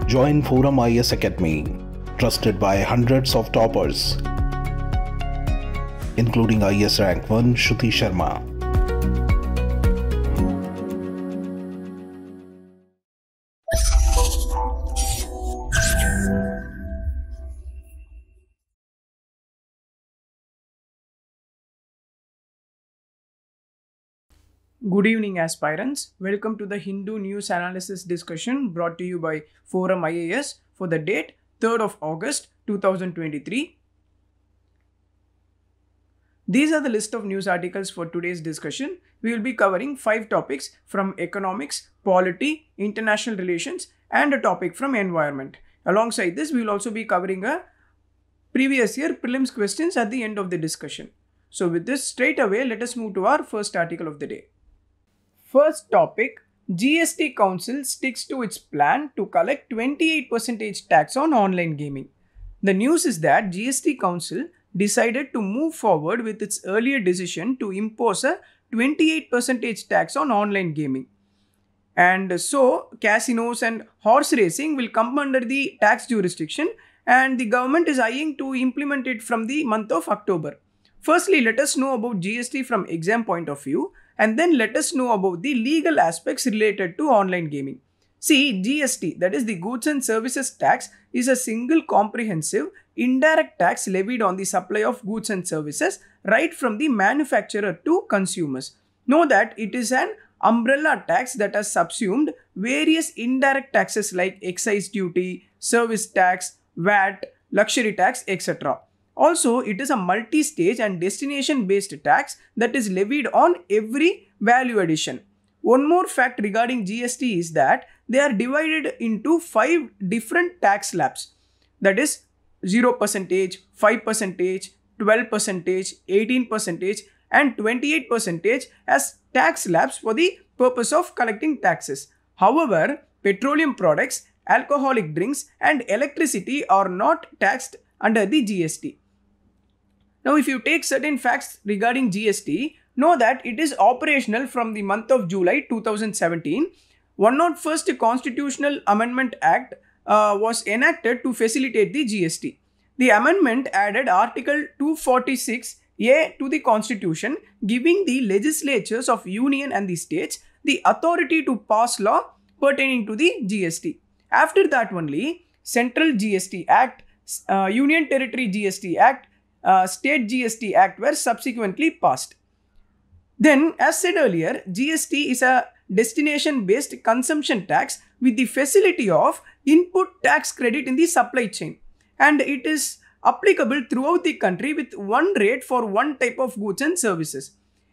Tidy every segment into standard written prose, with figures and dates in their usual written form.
Join ForumIAS Academy, trusted by hundreds of toppers, including IAS Rank 1 𝐂𝐡𝐚𝐧𝐧𝐞𝐥 Sharma. Good evening, aspirants. Welcome to the Hindu News Analysis discussion brought to you by ForumIAS for the date 3rd of August 2023. These are the list of news articles for today's discussion. We will be covering 5 topics from economics, polity, international relations, and a topic from environment. Alongside this, we will also be covering a previous year prelims questions at the end of the discussion. So with this, straight away, let us move to our first article of the day. First topic, GST Council sticks to its plan to collect 28% tax on online gaming. The news is that GST Council decided to move forward with its earlier decision to impose a 28% tax on online gaming. And so, casinos and horse racing will come under the tax jurisdiction, and the government is eyeing to implement it from the month of October. Firstly, let us know about GST from exam point of view, and then let us know about the legal aspects related to online gaming. See, GST, that is the Goods and Services Tax, is a single comprehensive indirect tax levied on the supply of goods and services right from the manufacturer to consumers. Know that it is an umbrella tax that has subsumed various indirect taxes like excise duty, service tax, VAT, luxury tax, etc. Also, it is a multi-stage and destination-based tax that is levied on every value addition. One more fact regarding GST is that they are divided into 5 different tax slabs. That is 0%, 5%, 12%, 18% and 28% as tax slabs for the purpose of collecting taxes. However, petroleum products, alcoholic drinks and electricity are not taxed under the GST. Now, if you take certain facts regarding GST, know that it is operational from the month of July 2017. 101st Constitutional Amendment Act was enacted to facilitate the GST. The amendment added Article 246A to the Constitution, giving the legislatures of Union and the states the authority to pass law pertaining to the GST. After that only, Central GST Act, Union Territory GST Act, State GST Act were subsequently passed. Then, as said earlier, GST is a destination-based consumption tax with the facility of input tax credit in the supply chain, and it is applicable throughout the country with one rate for one type of goods and services.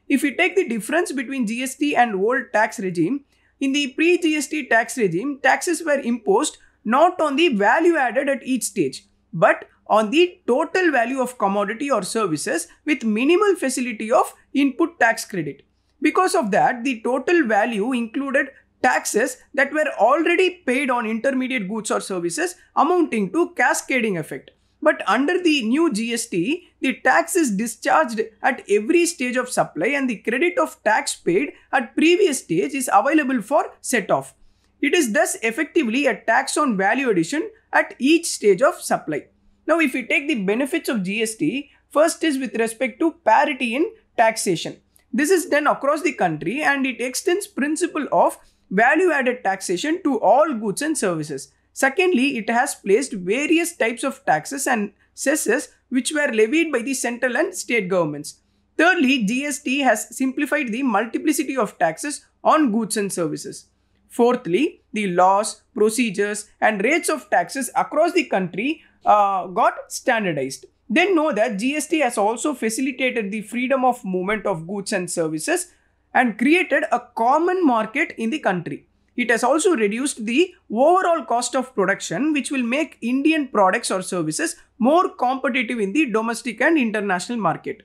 If we take the difference between GST and old tax regime, in the pre-GST tax regime, taxes were imposed not on the value added at each stage, but on the total value of commodity or services with minimal facility of input tax credit. Because of that, the total value included taxes that were already paid on intermediate goods or services, amounting to cascading effect. But under the new GST, the tax is discharged at every stage of supply and the credit of tax paid at previous stage is available for set-off. It is thus effectively a tax on value addition at each stage of supply. Now, if we take the benefits of GST, first is with respect to parity in taxation. This is done across the country and it extends principle of value-added taxation to all goods and services. Secondly, it has placed various types of taxes and cesses which were levied by the central and state governments. Thirdly, GST has simplified the multiplicity of taxes on goods and services. Fourthly, the laws, procedures and rates of taxes across the country got standardized. Then know that GST has also facilitated the freedom of movement of goods and services and created a common market in the country. It has also reduced the overall cost of production, which will make Indian products or services more competitive in the domestic and international market.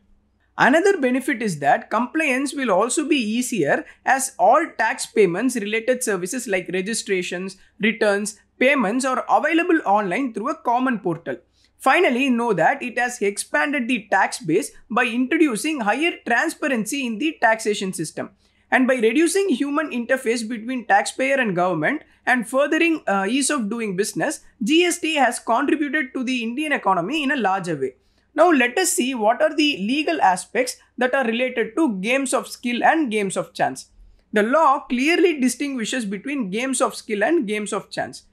Another benefit is that compliance will also be easier as all tax payments related services like registrations, returns, payments are available online through a common portal. Finally, know that it has expanded the tax base by introducing higher transparency in the taxation system. And by reducing human interface between taxpayer and government and furthering ease of doing business, GST has contributed to the Indian economy in a larger way. Now let us see what are the legal aspects that are related to games of skill and games of chance. The law clearly distinguishes between games of skill and games of chance.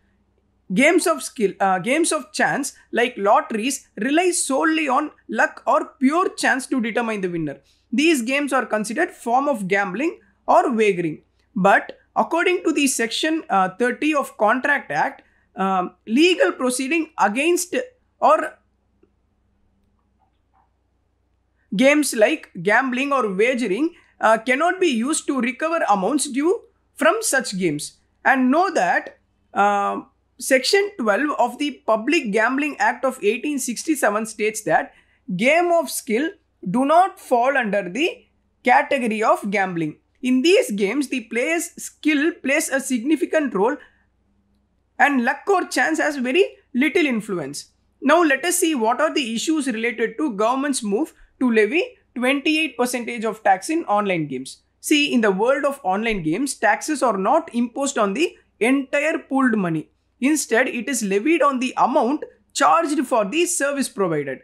Games of chance like lotteries rely solely on luck or pure chance to determine the winner. These games are considered form of gambling or wagering. But according to the section 30 of Contract Act, legal proceeding against or games like gambling or wagering cannot be used to recover amounts due from such games. And know that Section 12 of the Public Gambling Act of 1867 states that game of skill do not fall under the category of gambling. In these games, the player's skill plays a significant role and luck or chance has very little influence. Now let us see what are the issues related to government's move to levy 28% of tax in online games. See, in the world of online games, taxes are not imposed on the entire pooled money. Instead, it is levied on the amount charged for the service provided.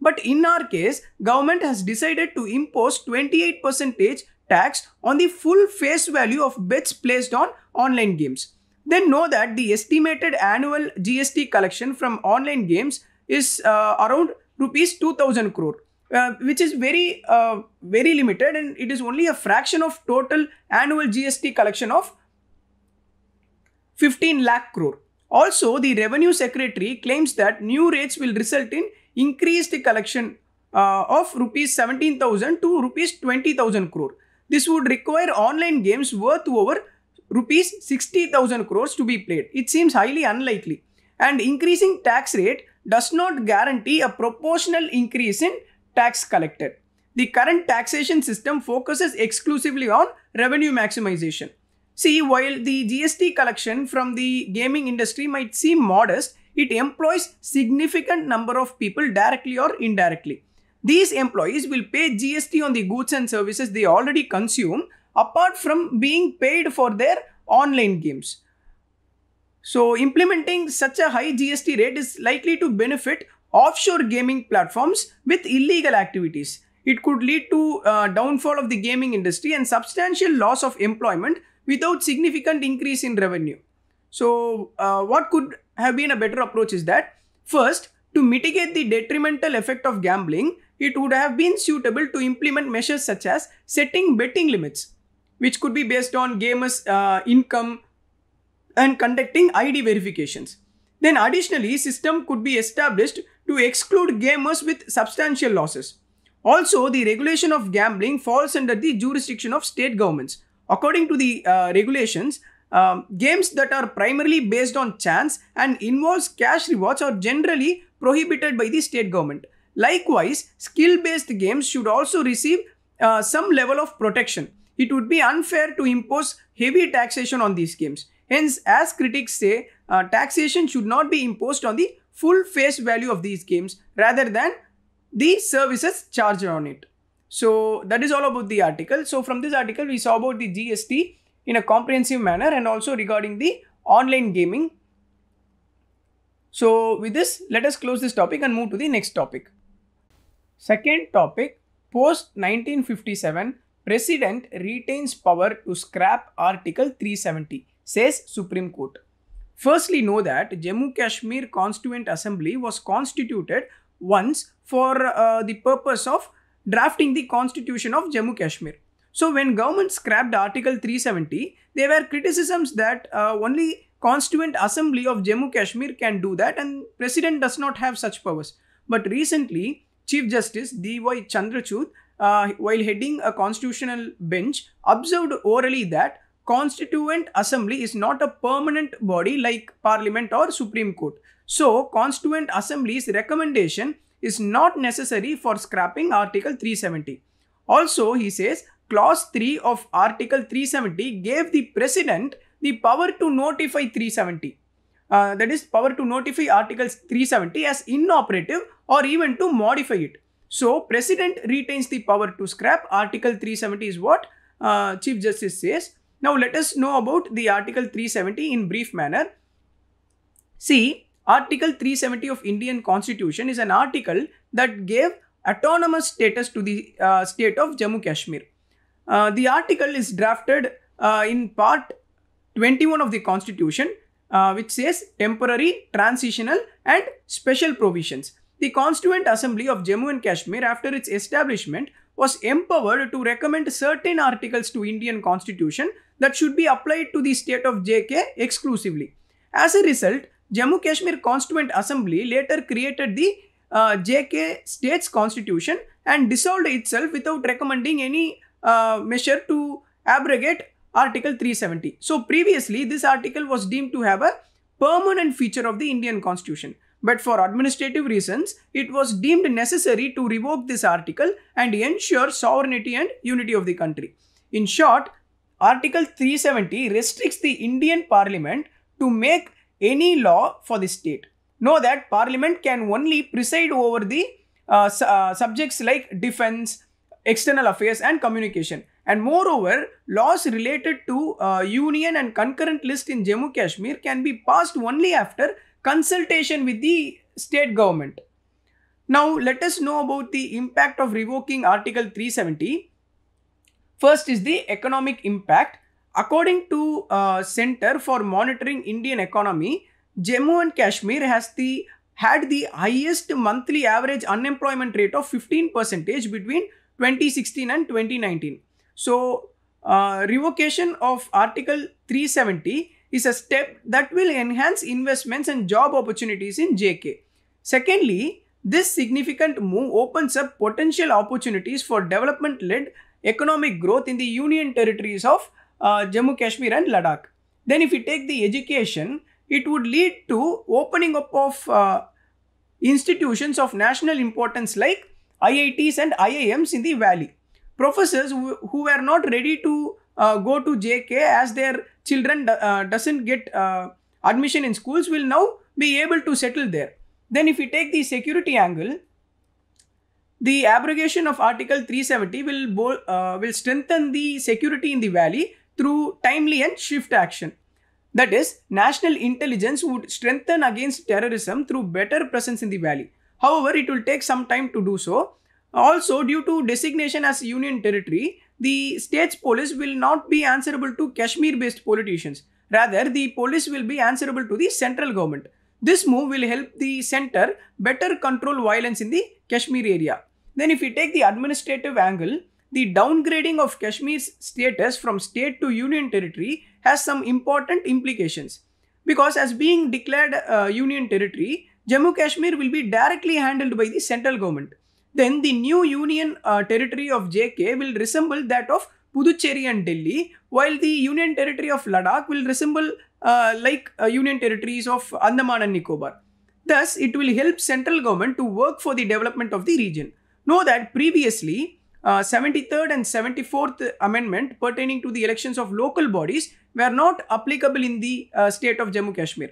But in our case, government has decided to impose 28% tax on the full face value of bets placed on online games. Then know that the estimated annual GST collection from online games is around rupees 2,000 crore. Which is very limited, and it is only a fraction of total annual GST collection of 15 lakh crore. Also, the Revenue Secretary claims that new rates will result in increased collection of rupees 17,000 to rupees 20,000 crore. This would require online games worth over rupees 60,000 crores to be played. It seems highly unlikely. And increasing tax rate does not guarantee a proportional increase in tax collected. The current taxation system focuses exclusively on revenue maximization. See, while the GST collection from the gaming industry might seem modest, it employs significant number of people directly or indirectly. These employees will pay GST on the goods and services they already consume, apart from being paid for their online games. So, implementing such a high GST rate is likely to benefit offshore gaming platforms with illegal activities. It could lead to downfall of the gaming industry and substantial loss of employment without significant increase in revenue. So, what could have been a better approach is that, first, to mitigate the detrimental effect of gambling, it would have been suitable to implement measures such as setting betting limits, which could be based on gamers' income and conducting ID verifications. Then additionally, system could be established to exclude gamers with substantial losses. Also, the regulation of gambling falls under the jurisdiction of state governments. According to the regulations, games that are primarily based on chance and involves cash rewards are generally prohibited by the state government. Likewise, skill-based games should also receive some level of protection. It would be unfair to impose heavy taxation on these games. Hence, as critics say, taxation should not be imposed on the full face value of these games rather than the services charged on it. So that is all about the article. So from this article, we saw about the GST in a comprehensive manner and also regarding the online gaming. So with this, let us close this topic and move to the next topic. Second topic, post 1957, President retains power to scrap Article 370, says Supreme Court. Firstly, know that Jammu Kashmir Constituent Assembly was constituted once for the purpose of drafting the constitution of Jammu Kashmir. So when government scrapped Article 370, there were criticisms that only Constituent Assembly of Jammu Kashmir can do that and President does not have such powers. But recently, Chief Justice D.Y. Chandrachud, while heading a constitutional bench, observed orally that Constituent Assembly is not a permanent body like Parliament or Supreme Court. So, Constituent Assembly's recommendation is not necessary for scrapping Article 370. Also, he says, Clause 3 of Article 370 gave the President the power to notify 370. That is, power to notify Article 370 as inoperative or even to modify it. So, President retains the power to scrap Article 370 is what Chief Justice says. Now let us know about the Article 370 in brief manner. See, Article 370 of Indian Constitution is an article that gave autonomous status to the state of Jammu Kashmir. The article is drafted in part 21 of the Constitution, which says temporary, transitional and special provisions. The Constituent Assembly of Jammu and Kashmir, after its establishment, was empowered to recommend certain articles to Indian Constitution that should be applied to the state of JK exclusively. As a result, Jammu Kashmir Constituent Assembly later created the JK State's Constitution and dissolved itself without recommending any measure to abrogate Article 370. So previously, this article was deemed to have a permanent feature of the Indian Constitution. But for administrative reasons, it was deemed necessary to revoke this article and ensure sovereignty and unity of the country. In short, Article 370 restricts the Indian Parliament to make any law for the state. Know that Parliament can only preside over the subjects like defense, external affairs and communication. And moreover, laws related to union and concurrent list in Jammu Kashmir can be passed only after consultation with the state government. Now, let us know about the impact of revoking Article 370. First is the economic impact. According to Center for Monitoring Indian Economy, Jammu and Kashmir had the highest monthly average unemployment rate of 15% between 2016 and 2019. So, revocation of Article 370 is a step that will enhance investments and job opportunities in JK. Secondly, this significant move opens up potential opportunities for development-led economic growth in the union territories of Jammu Kashmir and Ladakh. Then if we take the education, it would lead to opening up of institutions of national importance like IITs and IIMs in the valley. Professors who were not ready to go to JK as their children doesn't get admission in schools will now be able to settle there. Then if we take the security angle, the abrogation of Article 370 will strengthen the security in the valley through timely and swift action. That is, national intelligence would strengthen against terrorism through better presence in the valley. However, it will take some time to do so. Also, due to designation as union territory, the state's police will not be answerable to Kashmir-based politicians. Rather, the police will be answerable to the central government. This move will help the center better control violence in the Kashmir area. Then if we take the administrative angle, the downgrading of Kashmir's status from state to union territory has some important implications. Because as being declared union territory, Jammu Kashmir will be directly handled by the central government. Then the new union territory of JK will resemble that of Puducherry and Delhi, while the union territory of Ladakh will resemble union territories of Andaman and Nicobar. Thus, it will help central government to work for the development of the region. Know that previously, 73rd and 74th Amendment pertaining to the elections of local bodies were not applicable in the state of Jammu Kashmir.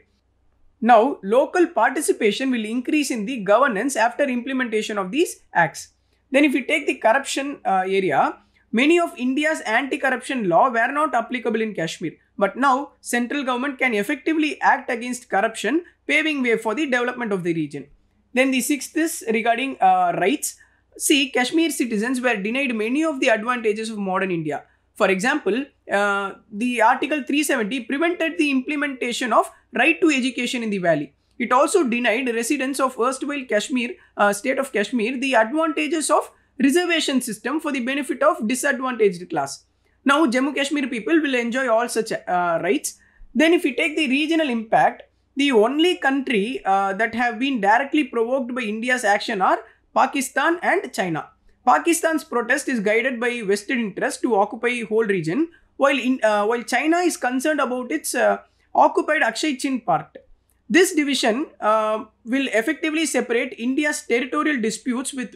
Now, local participation will increase in the governance after implementation of these acts. Then if we take the corruption area, many of India's anti-corruption law were not applicable in Kashmir. But now, central government can effectively act against corruption, paving way for the development of the region. Then the sixth is regarding rights. See, Kashmir citizens were denied many of the advantages of modern India. For example, the Article 370 prevented the implementation of right to education in the valley. It also denied residents of erstwhile Kashmir, state of Kashmir, the advantages of reservation system for the benefit of disadvantaged class. Now, Jammu Kashmir people will enjoy all such rights. Then if we take the regional impact, the only country that have been directly provoked by India's action are Pakistan and China. Pakistan's protest is guided by vested interest to occupy whole region, while China is concerned about its occupied 𝐂𝐡𝐚𝐧𝐧𝐞𝐥 part. This division will effectively separate India's territorial disputes with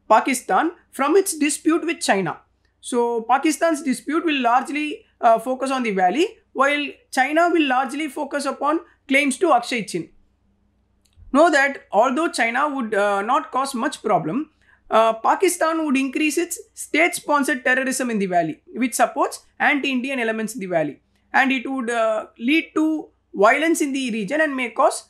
Pakistan from its dispute with China. So, Pakistan's dispute will largely focus on the valley, while China will largely focus upon claims to 𝐂𝐡𝐴. Know that although China would not cause much problem, Pakistan would increase its state-sponsored terrorism in the valley, which supports anti-Indian elements in the valley. And it would lead to violence in the region and may cause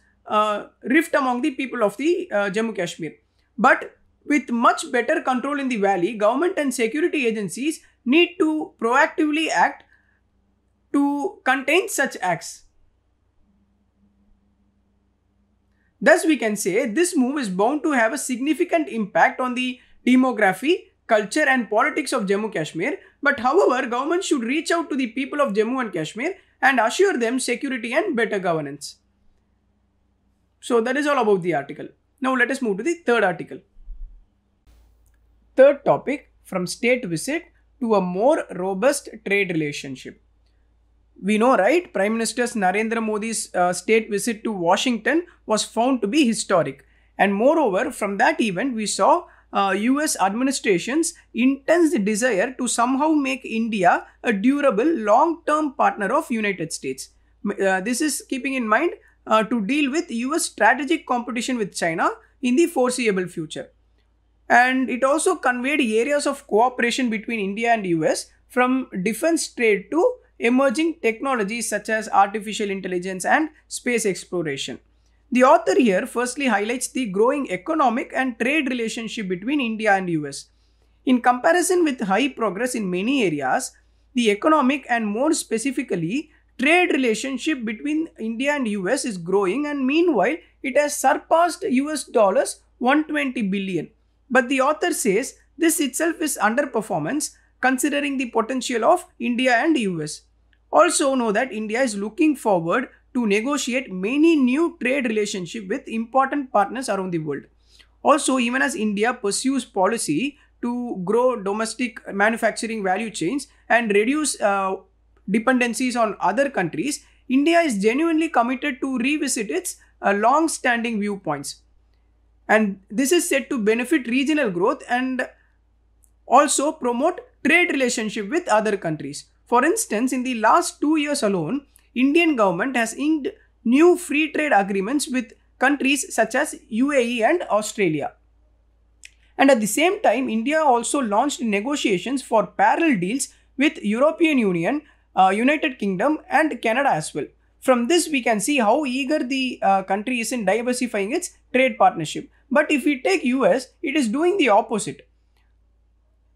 rift among the people of the Jammu Kashmir. But with much better control in the valley, government and security agencies need to proactively act to contain such acts. Thus, we can say this move is bound to have a significant impact on the demography, culture and politics of Jammu Kashmir. But however, government should reach out to the people of Jammu and Kashmir and assure them security and better governance. So that is all about the article. Now let us move to the third article. Third topic, from state visit to a more robust trade relationship. We know, right? Prime Minister Narendra Modi's state visit to Washington was found to be historic. And moreover, from that event, we saw US administration's intense desire to somehow make India a durable long-term partner of United States. This is keeping in mind to deal with US strategic competition with China in the foreseeable future. And it also conveyed areas of cooperation between India and US, from defense trade to emerging technologies such as artificial intelligence and space exploration. The author here firstly highlights the growing economic and trade relationship between India and US. In comparison with high progress in many areas, the economic and more specifically trade relationship between India and US is growing, and meanwhile it has surpassed US dollars 120 billion. But the author says this itself is underperformance considering the potential of India and US. Also know that India is looking forward to negotiate many new trade relationships with important partners around the world. Also, even as India pursues policy to grow domestic manufacturing value chains and reduce dependencies on other countries, India is genuinely committed to revisit its long-standing viewpoints. And this is said to benefit regional growth and also promote trade relationship with other countries. For instance, in the last 2 years alone, Indian government has inked new free trade agreements with countries such as UAE and Australia. And at the same time, India also launched negotiations for parallel deals with European Union, United Kingdom and Canada as well. From this, we can see how eager the country is in diversifying its trade partnership. But if we take US, it is doing the opposite.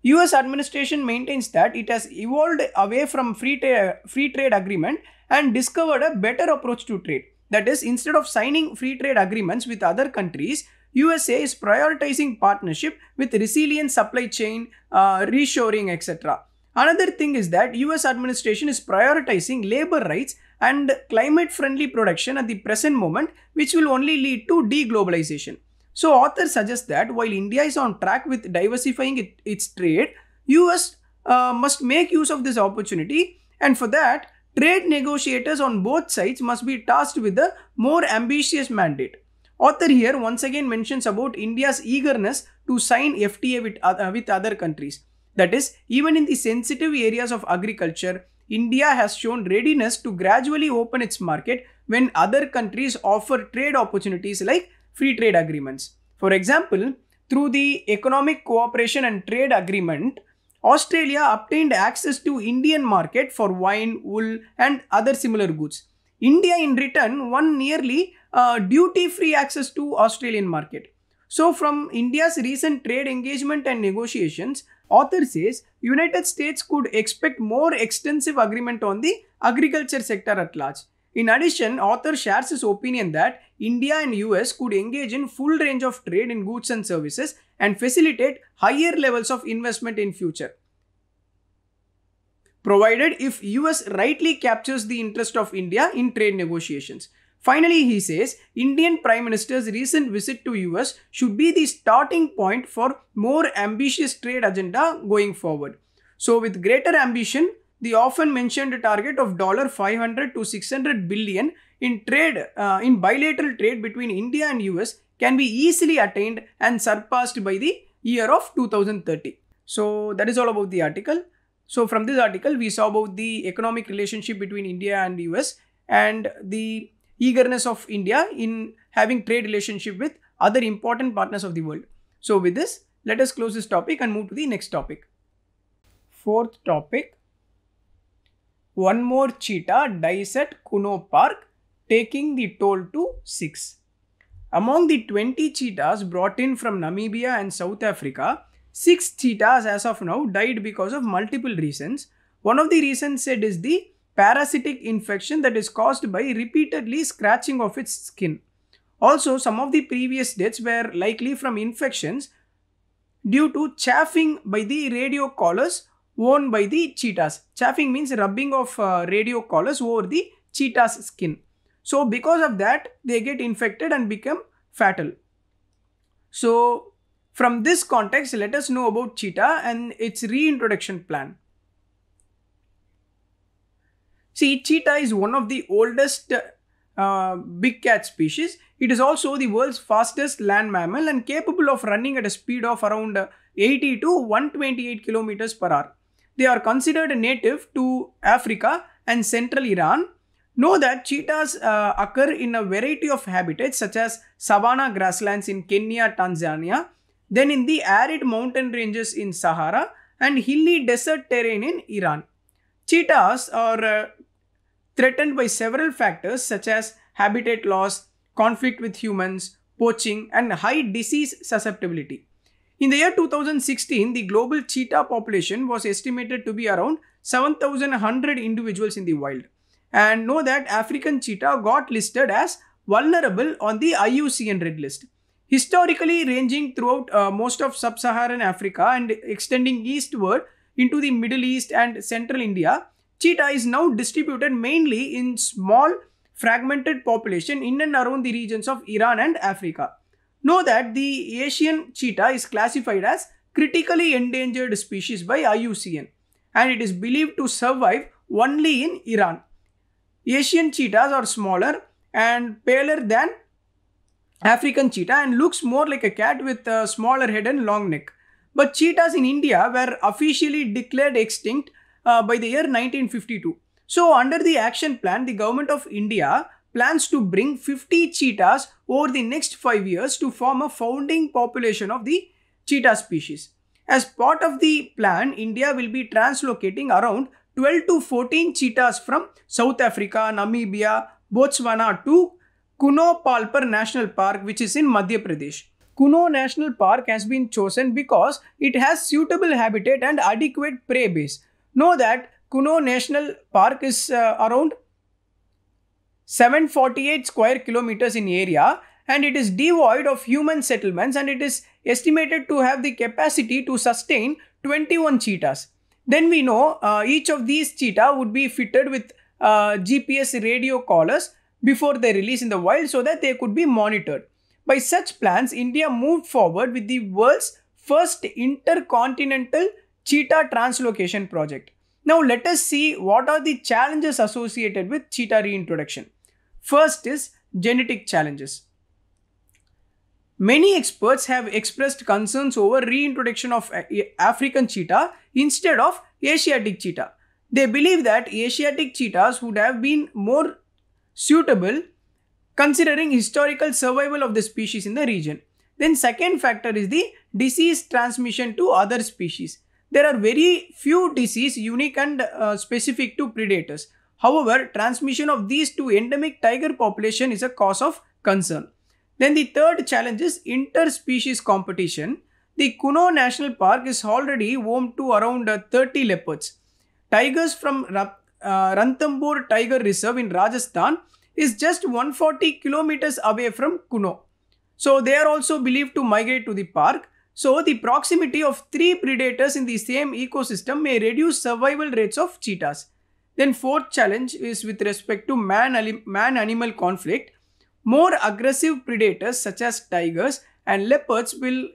US administration maintains that it has evolved away from free trade agreement and discovered a better approach to trade. That is, instead of signing free trade agreements with other countries, USA is prioritizing partnership with resilient supply chain, reshoring, etc. Another thing is that US administration is prioritizing labor rights and climate-friendly production at the present moment, which will only lead to deglobalization. So author suggests that while India is on track with diversifying its trade, US must make use of this opportunity, and for that, trade negotiators on both sides must be tasked with a more ambitious mandate. Author here once again mentions about India's eagerness to sign FTA with other countries. That is, even in the sensitive areas of agriculture, India has shown readiness to gradually open its market when other countries offer trade opportunities like free trade agreements. For example, through the Economic Cooperation and Trade Agreement, Australia obtained access to Indian market for wine, wool and other similar goods. India in return won nearly duty-free access to Australian market. So from India's recent trade engagement and negotiations, author says United States could expect more extensive agreement on the agriculture sector at large. In addition, author shares his opinion that India and US could engage in full range of trade in goods and services and facilitate higher levels of investment in future, provided if US rightly captures the interest of India in trade negotiations. Finally, he says Indian Prime Minister's recent visit to US should be the starting point for more ambitious trade agenda going forward. So with greater ambition, the often mentioned target of $500 to $600 billion in trade, in bilateral trade between India and US can be easily attained and surpassed by the year of 2030. So that is all about the article. So from this article, we saw about the economic relationship between India and US and the eagerness of India in having trade relationship with other important partners of the world. So with this, let us close this topic and move to the next topic. Fourth topic. One more cheetah dies at Kuno Park, taking the toll to 6. Among the 20 cheetahs brought in from Namibia and South Africa, 6 cheetahs as of now died because of multiple reasons. One of the reasons said is the parasitic infection that is caused by repeatedly scratching of its skin. Also, some of the previous deaths were likely from infections due to chafing by the radio collars worn by the cheetahs. Chafing means rubbing of radio collars over the cheetah's skin. So because of that, they get infected and become fatal. So from this context, let us know about cheetah and its reintroduction plan. See, cheetah is one of the oldest big cat species. It is also the world's fastest land mammal and capable of running at a speed of around 80 to 128 kilometers per hour. They are considered native to Africa and central Iran. Know that cheetahs occur in a variety of habitats such as savanna grasslands in Kenya, Tanzania, then in the arid mountain ranges in Sahara and hilly desert terrain in Iran. Cheetahs are threatened by several factors such as habitat loss, conflict with humans, poaching, and high disease susceptibility. In the year 2016, the global cheetah population was estimated to be around 7,100 individuals in the wild. And know that African cheetah got listed as vulnerable on the IUCN Red List. Historically ranging throughout most of sub-Saharan Africa and extending eastward into the Middle East and central India, cheetah is now distributed mainly in small fragmented population in and around the regions of Iran and Africa. Know that the Asian cheetah is classified as critically endangered species by IUCN and it is believed to survive only in Iran. Asian cheetahs are smaller and paler than African cheetah and looks more like a cat with a smaller head and long neck. But cheetahs in India were officially declared extinct by the year 1952. So under the action plan, the government of India plans to bring 50 cheetahs over the next 5 years to form a founding population of the cheetah species. As part of the plan, India will be translocating around 12 to 14 cheetahs from South Africa, Namibia, Botswana to Kuno Palper National Park, which is in Madhya Pradesh. Kuno National Park has been chosen because it has suitable habitat and adequate prey base. Know that Kuno National Park is around 748 square kilometers in area and it is devoid of human settlements and it is estimated to have the capacity to sustain 21 cheetahs. Then we know each of these cheetah would be fitted with GPS radio collars before they release in the wild so that they could be monitored. By such plans, India moved forward with the world's first intercontinental cheetah translocation project. Now let us see what are the challenges associated with cheetah reintroduction. First is genetic challenges. Many experts have expressed concerns over reintroduction of African cheetah instead of Asiatic cheetah. They believe that Asiatic cheetahs would have been more suitable considering historical survival of the species in the region. Then second factor is the disease transmission to other species. There are very few diseases unique and specific to predators. However, transmission of these to endemic tiger population is a cause of concern. Then the third challenge is interspecies competition. The Kuno National Park is already home to around 30 leopards. Tigers from Ranthambore Tiger Reserve in Rajasthan is just 140 kilometers away from Kuno. So they are also believed to migrate to the park. So the proximity of 3 predators in the same ecosystem may reduce survival rates of cheetahs. Then fourth challenge is with respect to man-animal conflict. More aggressive predators such as tigers and leopards will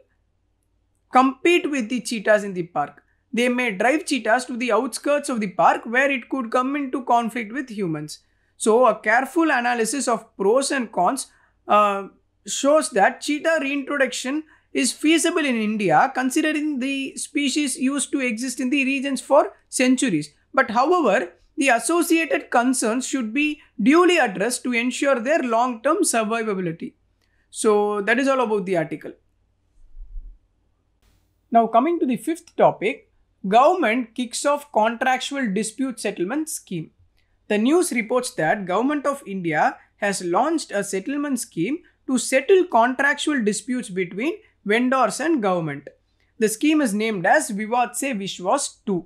compete with the cheetahs in the park. They may drive cheetahs to the outskirts of the park where it could come into conflict with humans. So a careful analysis of pros and cons shows that cheetah reintroduction is feasible in India considering the species used to exist in the regions for centuries. But however, the associated concerns should be duly addressed to ensure their long-term survivability. So that is all about the article. Now coming to the fifth topic, government kicks off contractual dispute settlement scheme. The news reports that Government of India has launched a settlement scheme to settle contractual disputes between vendors and government. The scheme is named as Vivad Se Vishwas 2.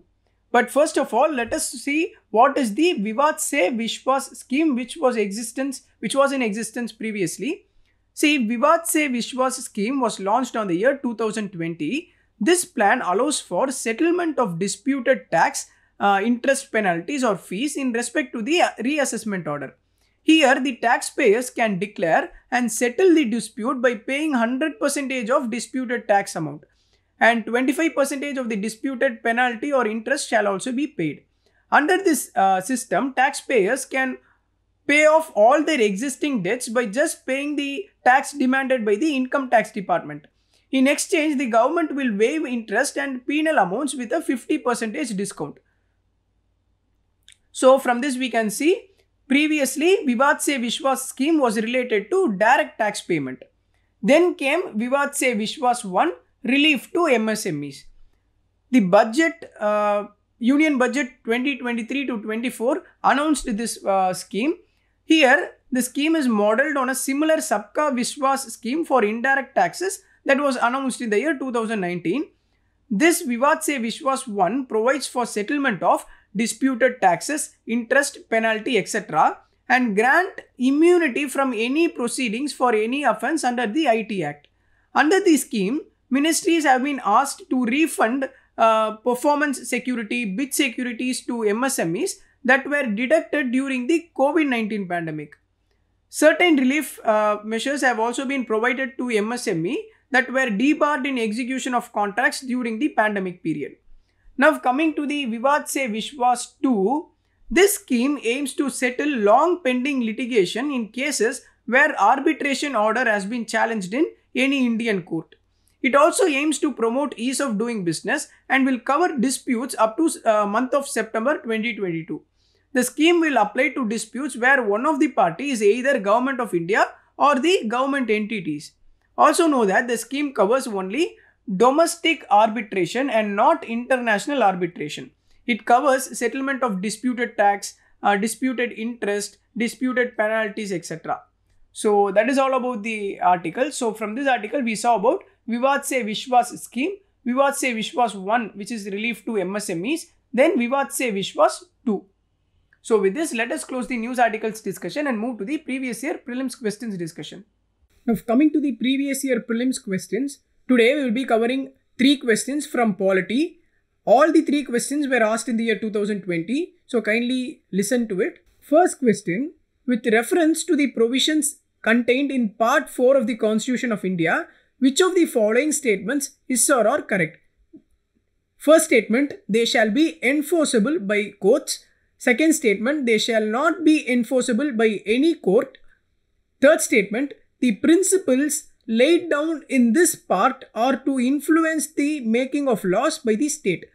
But first of all, let us see what is the Vivad Se Vishwas scheme which was in existence previously. See, Vivad Se Vishwas scheme was launched on the year 2020. This plan allows for settlement of disputed tax, interest penalties or fees in respect to the reassessment order. Here, the taxpayers can declare and settle the dispute by paying 100% of disputed tax amount, and 25% of the disputed penalty or interest shall also be paid. Under this system, taxpayers can pay off all their existing debts by just paying the tax demanded by the income tax department. In exchange, the government will waive interest and penal amounts with a 50% discount. So from this we can see, previously Vivad Se Vishwas scheme was related to direct tax payment. Then came Vivad Se Vishwas 1, relief to MSMEs. The budget, Union Budget 2023 to 24 announced this scheme. Here, the scheme is modelled on a similar Sabka Vishwas scheme for indirect taxes that was announced in the year 2019. This Vivad Se Vishwas 1 provides for settlement of disputed taxes, interest, penalty, etc. and grant immunity from any proceedings for any offence under the IT Act. Under the scheme, ministries have been asked to refund performance security, bid securities to MSMEs that were deducted during the COVID-19 pandemic. Certain relief measures have also been provided to MSME that were debarred in execution of contracts during the pandemic period. Now coming to the Vivad Se Vishwas 2, this scheme aims to settle long pending litigation in cases where arbitration order has been challenged in any Indian court. It also aims to promote ease of doing business and will cover disputes up to month of September 2022. The scheme will apply to disputes where one of the parties is either Government of India or the government entities. Also know that the scheme covers only domestic arbitration and not international arbitration. It covers settlement of disputed tax, disputed interest, disputed penalties, etc. So that is all about the article. So from this article we saw about Vivad Se Vishwas scheme, Vivad Se Vishwas 1 which is relief to MSMEs, then Vivad Se Vishwas 2. So with this, let us close the news articles discussion and move to the previous year prelims questions discussion. Now coming to the previous year prelims questions, today we will be covering 3 questions from polity. All the 3 questions were asked in the year 2020. So kindly listen to it. First question, with reference to the provisions contained in part 4 of the Constitution of India, which of the following statements is or are correct? First statement, they shall be enforceable by courts. Second statement, they shall not be enforceable by any court. Third statement, the principles laid down in this part are to influence the making of laws by the state.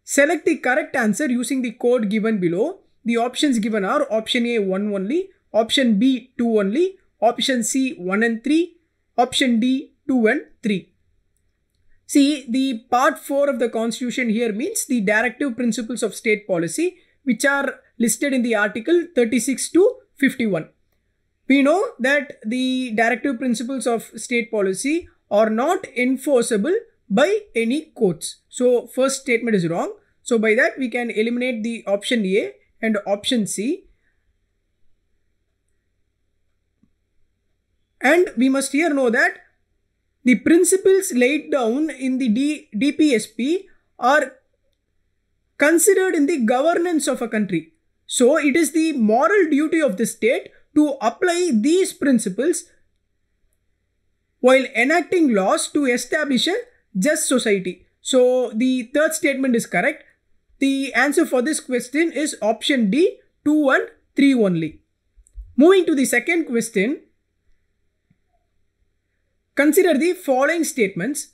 Select the correct answer using the code given below. The options given are option A 1 only, option B 2 only, option C 1 and 3, option D 2 and 3. See, the part 4 of the Constitution here means the directive principles of state policy, which are listed in the article 36 to 51. We know that the directive principles of state policy are not enforceable by any courts. So first statement is wrong. So by that we can eliminate the option A and option C. And we must here know that the principles laid down in the DPSP are considered in the governance of a country. So it is the moral duty of the state to apply these principles while enacting laws to establish a just society. So the third statement is correct. The answer for this question is option D, 2 and 3 only. Moving to the second question, consider the following statements.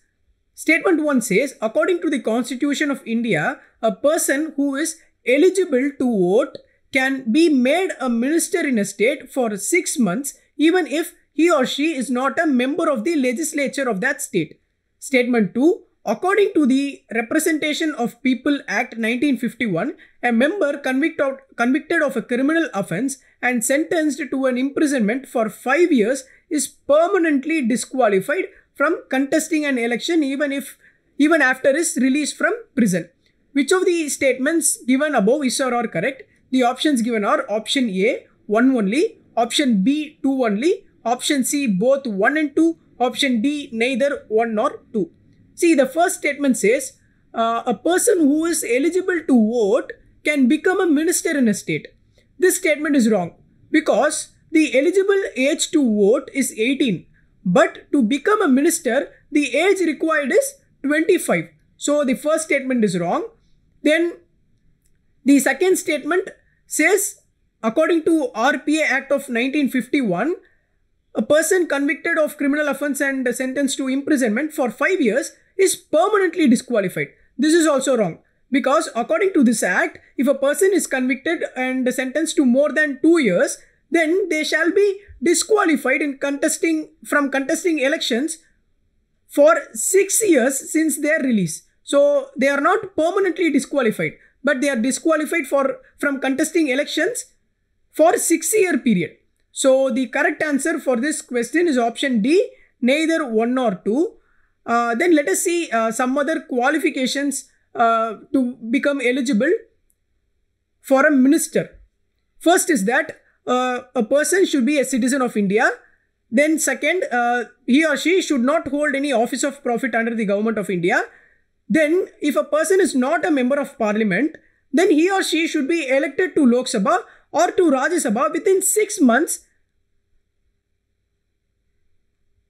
Statement 1 says, according to the Constitution of India, a person who is eligible to vote can be made a minister in a state for 6 months even if he or she is not a member of the legislature of that state. Statement 2. According to the Representation of People Act 1951, a member convicted of a criminal offence and sentenced to an imprisonment for 5 years is permanently disqualified from contesting an election even after his release from prison. Which of the statements given above is or are correct? The options given are option A, 1 only, option B, 2 only, option C, both 1 and 2, option D, neither 1 nor 2. See, the first statement says a person who is eligible to vote can become a minister in a state. This statement is wrong because the eligible age to vote is 18, but to become a minister, the age required is 25. So the first statement is wrong. Then the second statement says, according to RPA Act of 1951, a person convicted of criminal offence and sentenced to imprisonment for 5 years is permanently disqualified. This is also wrong because according to this act, if a person is convicted and sentenced to more than 2 years, then they shall be disqualified from contesting elections for 6 years since their release. So they are not permanently disqualified, but they are disqualified from contesting elections for 6-year period. So the correct answer for this question is option D, neither 1 nor 2. Then let us see some other qualifications to become eligible for a minister. First is that a person should be a citizen of India. Then second, he or she should not hold any office of profit under the government of India. Then if a person is not a member of parliament, then he or she should be elected to Lok Sabha or to Rajya Sabha within 6 months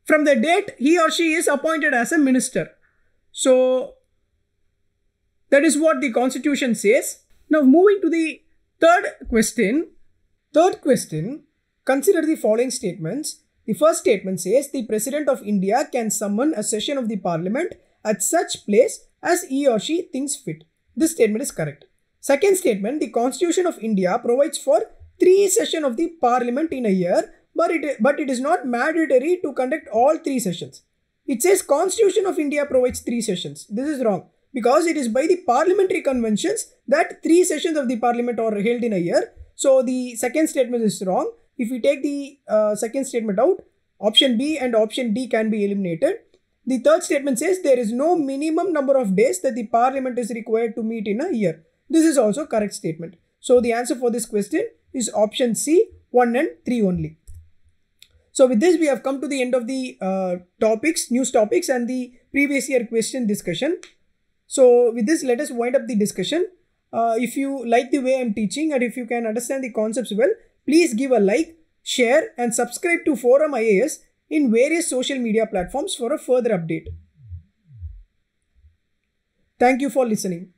from the date he or she is appointed as a minister. So that is what the constitution says. Now moving to the third question. Consider the following statements. The first statement says the President of India can summon a session of the Parliament at such place as he or she thinks fit. This statement is correct. Second statement, the Constitution of India provides for 3 sessions of the Parliament in a year, but it is not mandatory to conduct all 3 sessions. It says Constitution of India provides 3 sessions. This is wrong because it is by the parliamentary conventions that 3 sessions of the Parliament are held in a year. So the second statement is wrong. If we take the second statement out, option B and option D can be eliminated. The third statement says there is no minimum number of days that the Parliament is required to meet in a year. This is also correct statement. So the answer for this question is option C, 1 and 3 only. So with this, we have come to the end of the news topics and the previous year question discussion. So with this, let us wind up the discussion. If you like the way I am teaching and if you can understand the concepts well, please give a like, share and subscribe to ForumIAS in various social media platforms for a further update. Thank you for listening.